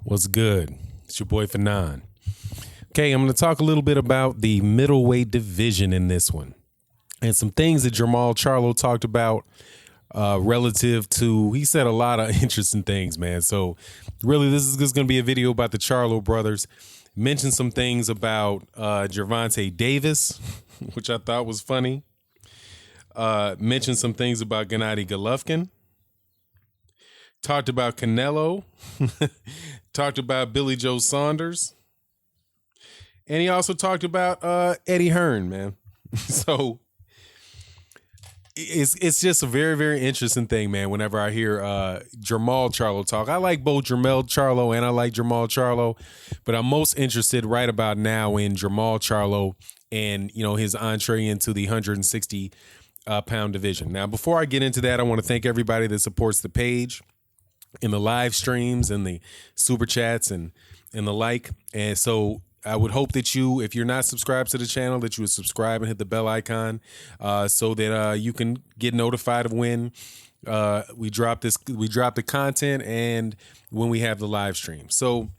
What's good? It's your boy Fanon. Okay, I'm going to talk a little bit about the middleweight division in this one and some things that Charlo talked about relative to, he said a lot of interesting things, man. So really, this is going to be a video about the Charlo brothers. Mention some things about Gervonta Davis, which I thought was funny. Mention some things about Gennady Golovkin. Talked about Canelo. Talked about Billy Joe Saunders. And he also talked about Eddie Hearn, man. So it's just a very, very interesting thing, man, whenever I hear Jermall Charlo talk. I like both Jermall Charlo and I like Jermall Charlo, but I'm most interested right about now in Jermall Charlo and, you know, his entree into the 160 pound division. Now, before I get into that, I want to thank everybody that supports the page in the live streams and the super chats and the like. And so I would hope that you, if you're not subscribed to the channel, that you would subscribe and hit the bell icon so that you can get notified of when we drop the content and when we have the live stream. So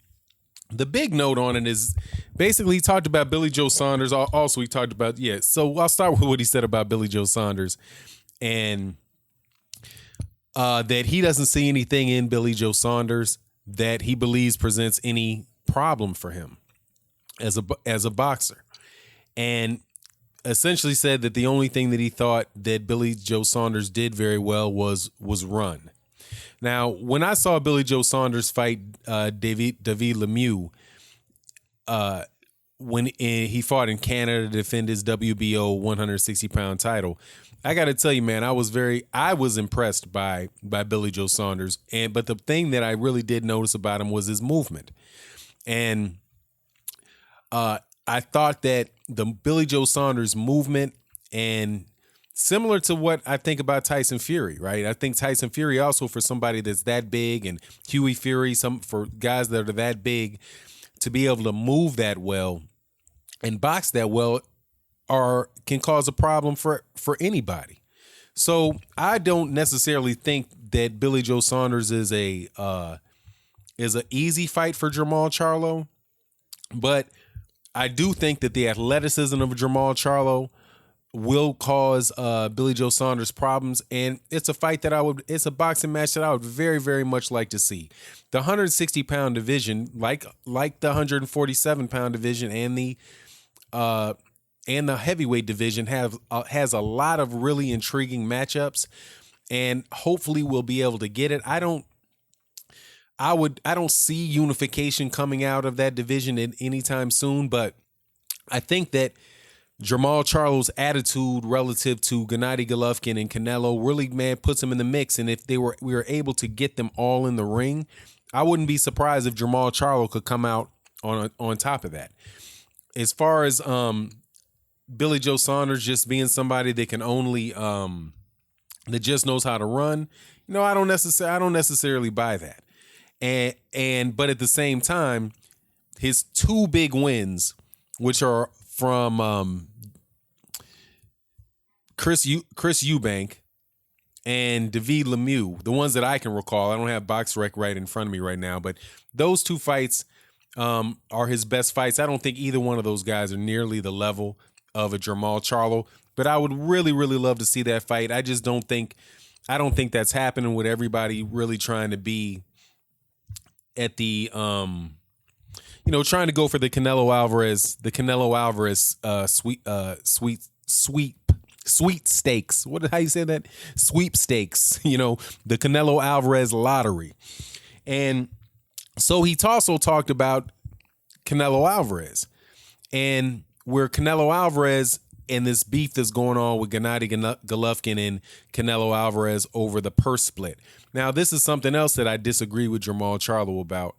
the big note on it is basically he talked about Billy Joe Saunders. Also, he talked about, so I'll start with what he said about Billy Joe Saunders and that he doesn't see anything in Billy Joe Saunders that he believes presents any problem for him as a boxer, and essentially said that the only thing that he thought that Billy Joe Saunders did very well was run. Now, when I saw Billy Joe Saunders fight David Lemieux, when he fought in Canada to defend his WBO 160 pound title, I got to tell you, man, I was impressed by Billy Joe Saunders. But the thing that I really did notice about him was his movement. And I thought that the Billy Joe Saunders movement, and similar to what I think about Tyson Fury, right? I think Tyson Fury also, for somebody that's that big, and Huey Fury, for guys that are that big, to be able to move that well and box that well can cause a problem for anybody. So I don't necessarily think that Billy Joe Saunders is an easy fight for Jermall Charlo, but I do think that the athleticism of Jermall Charlo will cause Billy Joe Saunders problems, and it's a fight that it's a boxing match that I would very, very much like to see. The 160 pound division, like the 147 pound division and the heavyweight division has a lot of really intriguing matchups, and hopefully we'll be able to get it. I don't see unification coming out of that division anytime soon, but I think that Jermall Charlo's attitude relative to Gennady Golovkin and Canelo really, man, puts him in the mix. And if we were able to get them all in the ring, I wouldn't be surprised if Jermall Charlo could come out on top of that. As far as Billy Joe Saunders just being somebody that can only that just knows how to run, I don't necessarily buy that. But at the same time, his two big wins, which are from Chris Eubank and David Lemieux, the ones that I can recall. I don't have BoxRec right in front of me right now, but those two fights are his best fights. I don't think either one of those guys are nearly the level of a Jermall Charlo, but I would really, really love to see that fight. I don't think that's happening with everybody really trying to be at the trying to go for the Canelo Alvarez sweepstakes. How you say that? Sweepstakes, the Canelo Alvarez lottery. And so he also talked about Canelo Alvarez and where Canelo Alvarez and this beef that's going on with Gennady Golovkin and Canelo Alvarez over the purse split. Now, this is something else that I disagree with Jermall Charlo about.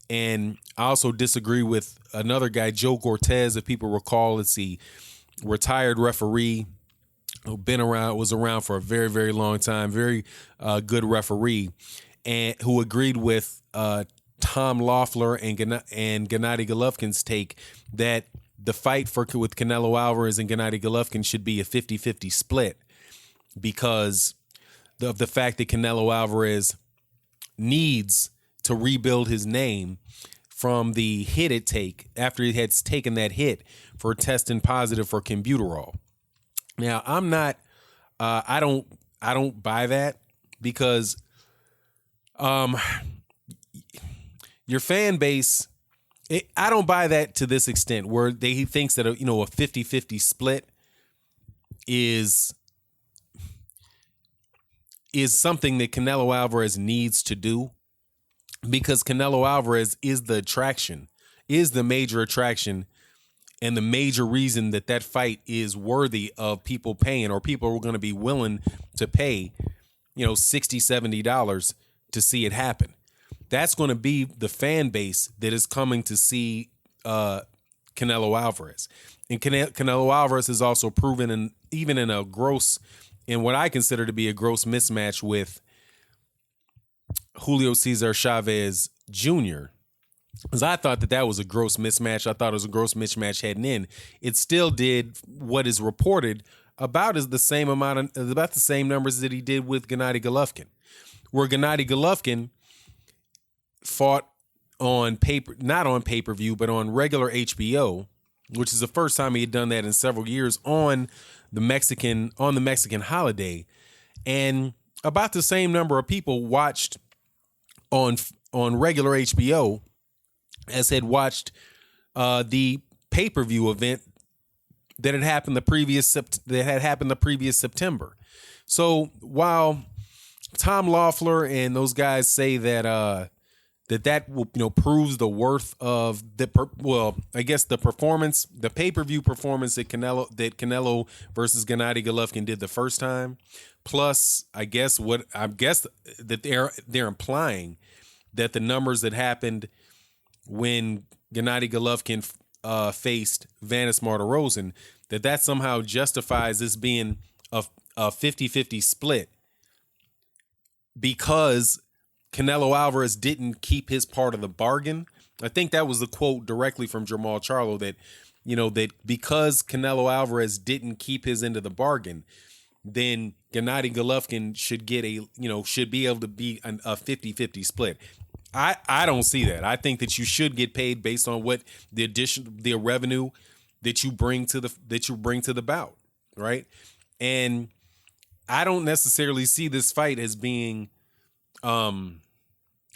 And I also disagree with another guy, Joe Cortez, if people recall. It's the retired referee who was around for a very, very long time, very good referee, and who agreed with Tom Loeffler and Gennady Golovkin's take that the fight with Canelo Alvarez and Gennady Golovkin should be a 50-50 split because of the fact that Canelo Alvarez needs to rebuild his name from the hit it take after he had taken that hit for testing positive for Clenbuterol. Now, I'm not. I don't buy that because your fan base. I don't buy that to this extent where he thinks that a 50-50 split is something that Canelo Alvarez needs to do, because Canelo Alvarez is the attraction, is the major attraction, and the major reason that fight is worthy of people paying, or people are going to be willing to pay, $60, $70 to see it happen. That's going to be the fan base that is coming to see Canelo Alvarez. And Canelo Alvarez has also proven, even in what I consider to be a gross mismatch with Julio Cesar Chavez Jr., because I thought that was a gross mismatch. I thought it was a gross mismatch heading in. It still did what is reported about the same numbers that he did with Gennady Golovkin, where Gennady Golovkin fought on not on pay-per-view, but on regular HBO, which is the first time he had done that in several years on the Mexican holiday, and about the same number of people watched on regular HBO as had watched the pay-per-view event that had happened the previous September. So while Tom Loeffler and those guys say that proves the worth of the performance, the pay-per-view performance that Canelo versus Gennady Golovkin did the first time, plus I guess that they're implying that the numbers that happened when Gennady Golovkin faced Vanis Martirosyan, that somehow justifies this being a 50-50 split, because Canelo Alvarez didn't keep his part of the bargain. I think that was the quote directly from Jermall Charlo, that because Canelo Alvarez didn't keep his end of the bargain, then Gennady Golovkin should be able to be a 50-50 split. I don't see that. I think that you should get paid based on what the revenue that you bring to the bout, right? And I don't necessarily see this fight as being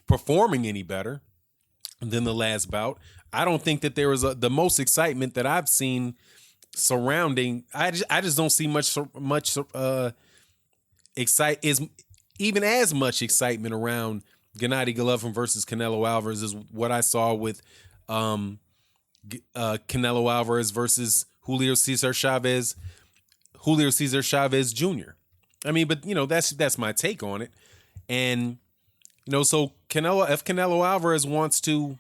performing any better than the last bout. I don't think that there was the most excitement that I've seen surrounding. I just don't see much even as much excitement around Gennady Golovkin versus Canelo Alvarez is what I saw with Canelo Alvarez versus Julio Cesar Chavez Jr. I mean, but that's my take on it. And so if Canelo Alvarez wants to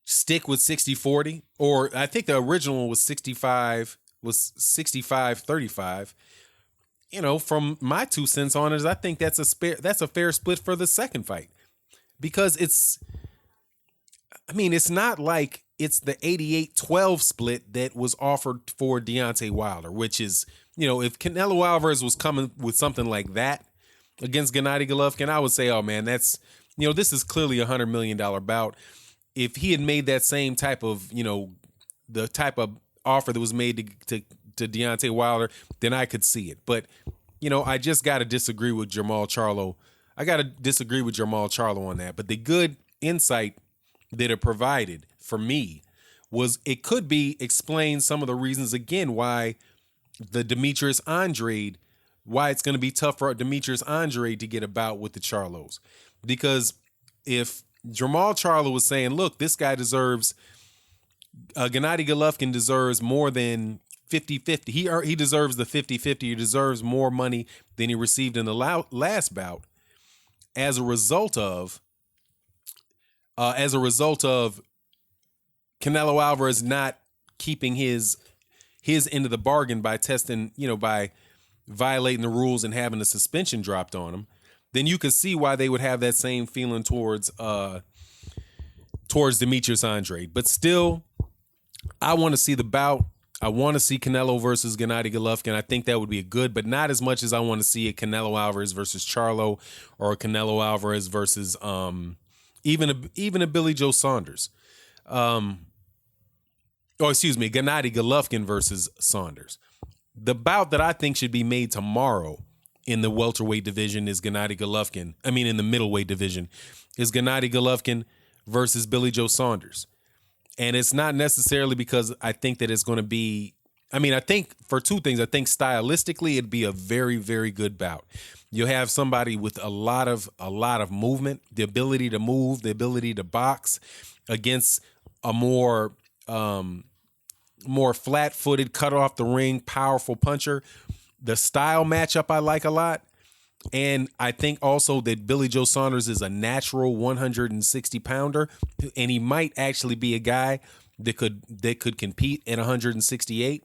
stick with 60-40, or I think the original was 65-35. From my 2 cents on it, I think that's a fair split for the second fight, because it's not like it's the 88-12 split that was offered for Deontay Wilder, which is, if Canelo Alvarez was coming with something like that against Gennady Golovkin, I would say, oh man, that's, this is clearly $100 million bout. If he had made that same type of, the type of offer that was made to Deontay Wilder, then I could see it. But, I just got to disagree with Jermall Charlo. On that. But the good insight that it provided for me was it could be explain some of the reasons, again, why why it's going to be tough for Demetrius Andrade to get a bout with the Charlos. Because if Jermall Charlo was saying, look, this guy deserves, Gennady Golovkin deserves more than 50-50. He deserves the 50-50. He deserves more money than he received in the last bout as a result of Canelo Alvarez not keeping his end of the bargain by by violating the rules and having a suspension dropped on him. Then you could see why they would have that same feeling towards Demetrius Andrade. But still, I want to see the bout. I want to see Canelo versus Gennady Golovkin. I think that would be a good, but not as much as I want to see a Canelo Alvarez versus Charlo or a Canelo Alvarez versus even a Billy Joe Saunders. Or excuse me, Gennady Golovkin versus Saunders. The bout that I think should be made tomorrow in the welterweight division is Gennady Golovkin. I mean, in the middleweight division is Gennady Golovkin versus Billy Joe Saunders. And it's not necessarily because I think that it's going to be, I mean, I think for two things. I think stylistically it'd be a very, very good bout. You'll have somebody with a lot of movement, the ability to move, the ability to box against a more flat-footed, cut off the ring, powerful puncher. The style matchup I like a lot. And I think also that Billy Joe Saunders is a natural 160-pounder, and he might actually be a guy that could compete at 168.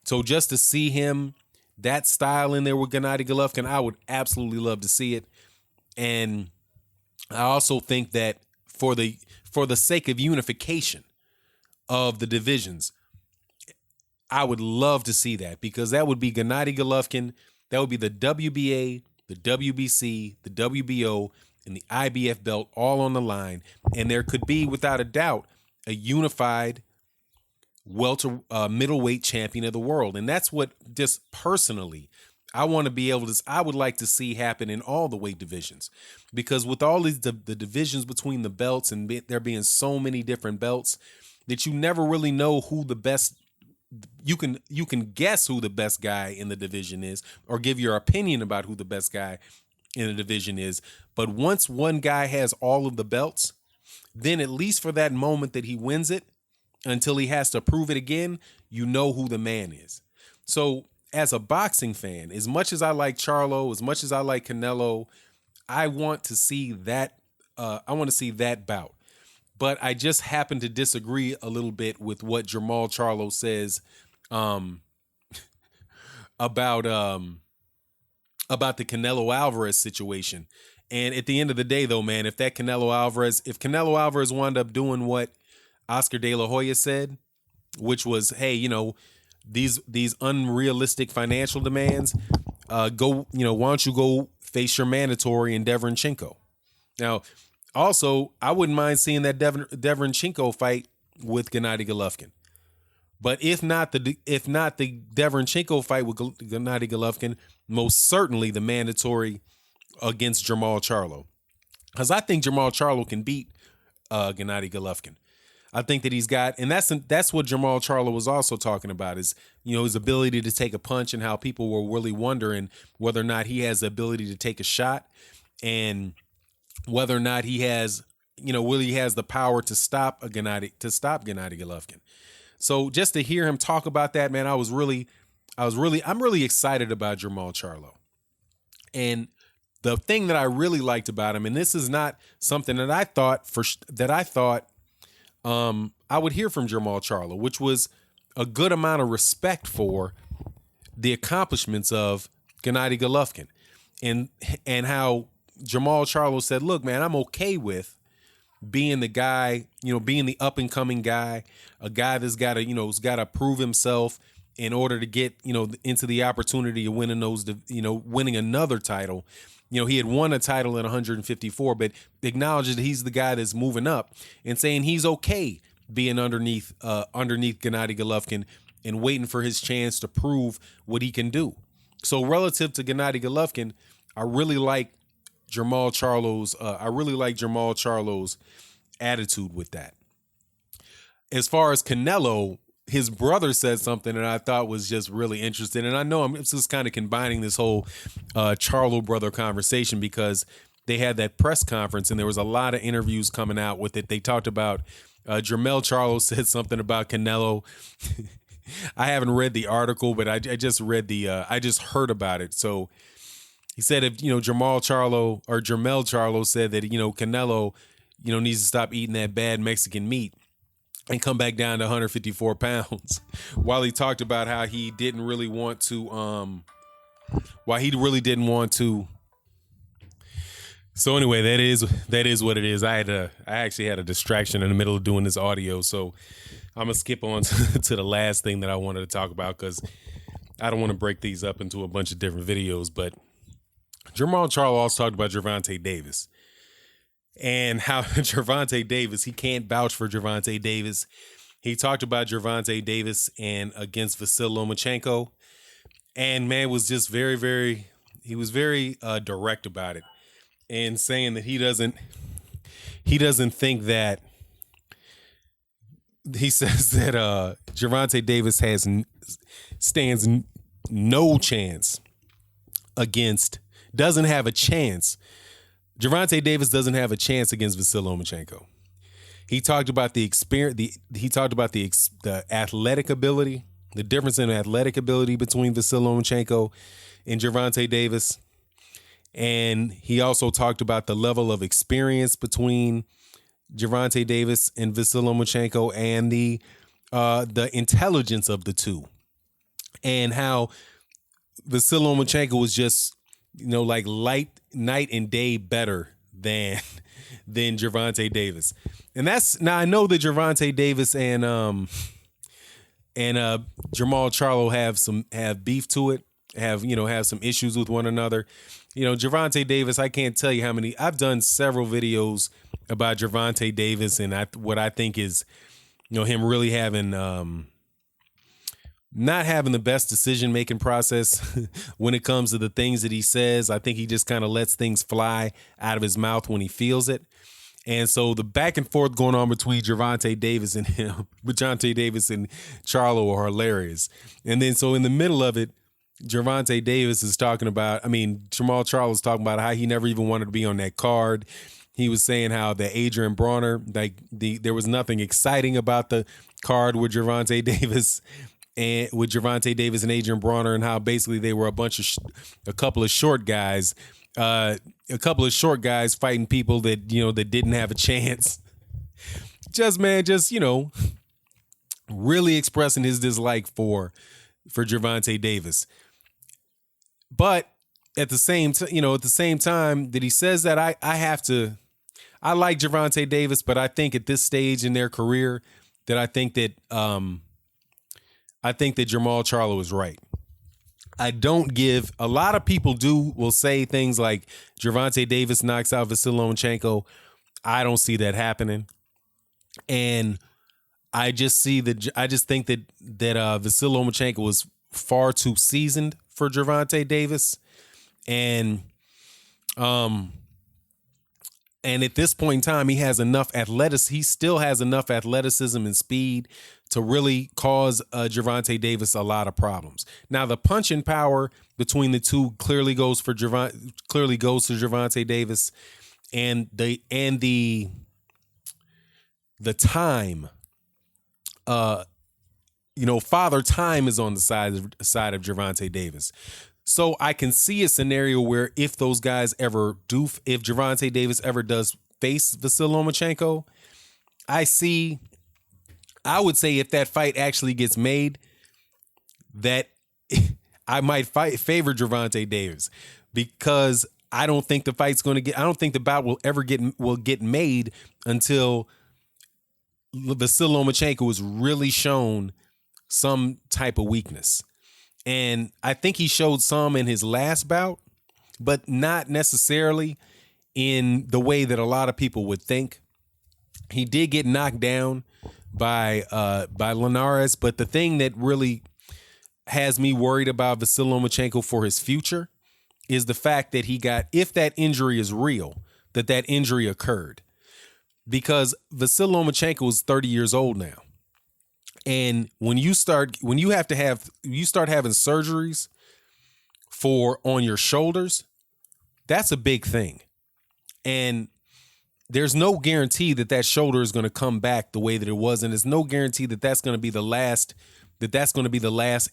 So just to see him, that style in there with Gennady Golovkin, I would absolutely love to see it. And I also think that for the sake of unification of the divisions, I would love to see that, because that would be Gennady Golovkin, that would be the WBA, the WBC, the WBO, and the IBF belt all on the line. And there could be, without a doubt, a unified middleweight champion of the world. And that's what, just personally, I want to be able to, I would like to see happen in all the weight divisions, because with all these the divisions between the belts and there being so many different belts that you never really know who the best. You can guess who the best guy in the division is, or give your opinion about who the best guy in the division is. But once one guy has all of the belts, then at least for that moment that he wins it, until he has to prove it again, you know who the man is. So as a boxing fan, as much as I like Charlo, as much as I like Canelo, I want to see that. I want to see that bout. But I just happen to disagree a little bit with what Jermall Charlo says about the Canelo Alvarez situation. And at the end of the day, though, man, if Canelo Alvarez wound up doing what Oscar De La Hoya said, which was, hey, these unrealistic financial demands, why don't you go face your mandatory in Derevyanchenko? Now, also, I wouldn't mind seeing that Derevyanchenko fight with Gennady Golovkin. But if not the Derevyanchenko fight with Gennady Golovkin, most certainly the mandatory against Jermall Charlo. Because I think Jermall Charlo can beat Gennady Golovkin. I think that he's got, and that's what Jermall Charlo was also talking about, is his ability to take a punch, and how people were really wondering whether or not he has the ability to take a shot, and whether or not he has, really has the power to stop Gennady Golovkin. So just to hear him talk about that, man, I'm really excited about Jermall Charlo. And the thing that I really liked about him, and this is not something that I thought I would hear from Jermall Charlo, which was a good amount of respect for the accomplishments of Gennady Golovkin, and how Jermall Charlo said, look, man, I'm okay with being the guy, being the up and coming guy, a guy that's got to, who's got to prove himself in order to get, into the opportunity of winning winning another title. He had won a title at 154, but acknowledges that he's the guy that's moving up, and saying he's okay being underneath Gennady Golovkin and waiting for his chance to prove what he can do. So relative to Gennady Golovkin, I really like Jermall Charlo's attitude with that. As far as Canelo, his brother said something that I thought was just really interesting. And I know I'm just kind of combining this whole Charlo brother conversation, because they had that press conference and there was a lot of interviews coming out with it. They talked about Jermall Charlo said something about Canelo. I haven't read the article, but I just read I just heard about it. So he said, if, Jermall Charlo said that, Canelo, needs to stop eating that bad Mexican meat and come back down to 154 pounds, while he talked about how he didn't really want to, So anyway, that is what it is. I actually had a distraction in the middle of doing this audio, so I'm gonna skip on to the last thing that I wanted to talk about because I don't want to break these up into a bunch of different videos. But Jermall Charlo also talked about Gervonta Davis and how Gervonta Davis, he can't vouch for Gervonta Davis. He talked about Gervonta Davis and against Vasyl Lomachenko, and man was just very direct about it and saying that he doesn't think that, he says that Gervonta Davis stands no chance doesn't have a chance. Gervonta Davis doesn't have a chance against Vasyl Lomachenko. He talked about the experience. He talked about the athletic ability, the difference in athletic ability between Vasyl Lomachenko and Gervonta Davis, and he also talked about the level of experience between Gervonta Davis and Vasyl Lomachenko and the intelligence of the two, and how Vasyl Lomachenko was just, like night and day better than Gervonta Davis. And that's, now I know that Gervonta Davis and Jermall Charlo have beef to it, have some issues with one another. Gervonta Davis, I can't tell you how many, I've done several videos about Gervonta Davis and what I think is, him really having not having the best decision-making process when it comes to the things that he says. I think he just kind of lets things fly out of his mouth when he feels it. And so the back and forth going on between Gervonta Davis and Charlo are hilarious. And then so in the middle of it, Gervonta Davis is talking about, Jermall Charlo is talking about how he never even wanted to be on that card. He was saying how the Adrian Bronner, there was nothing exciting about the card with Gervonta Davis and Adrian Bronner, and how basically they were a couple of short guys fighting people that that didn't have a chance. Really expressing his dislike for Gervonta Davis. But at the same time that he says that, I like Gervonta Davis, but I think at this stage in their career that I think that Jermall Charlo is right. I don't give, a lot of people will say things like Gervonta Davis knocks out Vasyl Lomachenko. I don't see that happening. And I just think that Vasyl Lomachenko was far too seasoned for Gervonta Davis. And at this point in time, he still has enough athleticism and speed to really cause Gervonta Davis a lot of problems. Now, the punching power between the two clearly goes to Gervonta Davis, and the time, father time is on the side of Gervonta Davis. So I can see a scenario where if Gervonta Davis ever does face Vasyl Lomachenko, I would say if that fight actually gets made, that I might favor Gervonta Davis, because I don't think the bout will get made until Vasyl Lomachenko is really shown some type of weakness. And I think he showed some in his last bout, but not necessarily in the way that a lot of people would think. He did get knocked down by Linares, but the thing that really has me worried about Vasyl Lomachenko for his future is the fact that if that injury is real, that injury occurred. Because Vasyl Lomachenko is 30 years old now. And when you start having surgeries on your shoulders, that's a big thing. And there's no guarantee that shoulder is going to come back the way that it was. And there's no guarantee that's going to be the last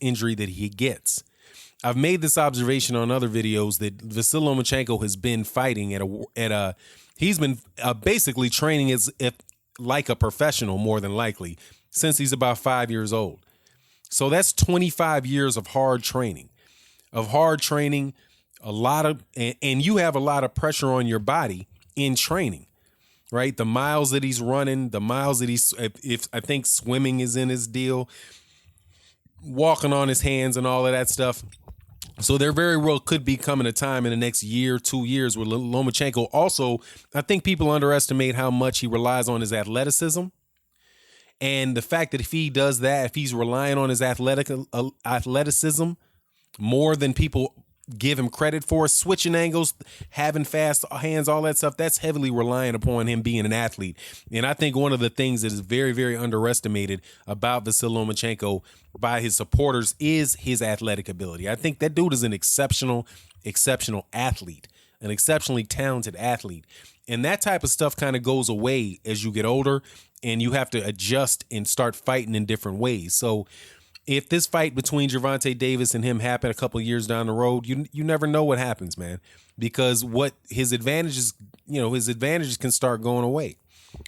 injury that he gets. I've made this observation on other videos that Vasyl Lomachenko has been fighting he's been basically training like a professional, more than likely, since he's about 5 years old. So that's 25 years of hard training, and you have a lot of pressure on your body in training, right? The miles that he's running, the miles that if I think swimming is in his deal, walking on his hands and all of that stuff. So there very well could be coming a time in the next year, 2 years where Lomachenko also, I think people underestimate how much he relies on his athleticism. And the fact that if he does that, if he's relying on his athleticism more than people give him credit for, switching angles, having fast hands, all that stuff, that's heavily reliant upon him being an athlete. And I think one of the things that is very, very underestimated about Vasyl Lomachenko by his supporters is his athletic ability. I think that dude is an exceptional athlete, an exceptionally talented athlete. And that type of stuff kind of goes away as you get older and you have to adjust and start fighting in different ways. So if this fight between Gervonta Davis and him happen a couple of years down the road, you never know what happens, man, because what his advantages can start going away.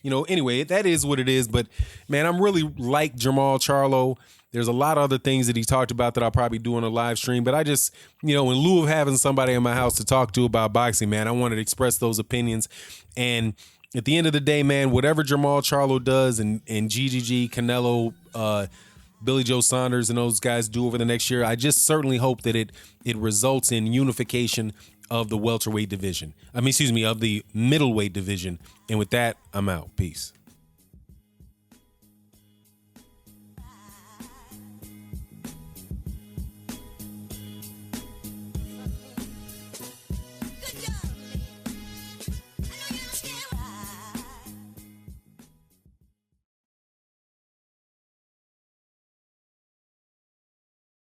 Anyway, that is what it is. But, man, I'm really like Jermall Charlo. There's a lot of other things that he talked about that I'll probably do on a live stream. But I just, in lieu of having somebody in my house to talk to about boxing, man, I wanted to express those opinions. And at the end of the day, man, whatever Jermall Charlo does and GGG, Canelo, Billy Joe Saunders and those guys do over the next year, I just certainly hope that it results in unification of the welterweight division. Of the middleweight division. And with that, I'm out. Peace.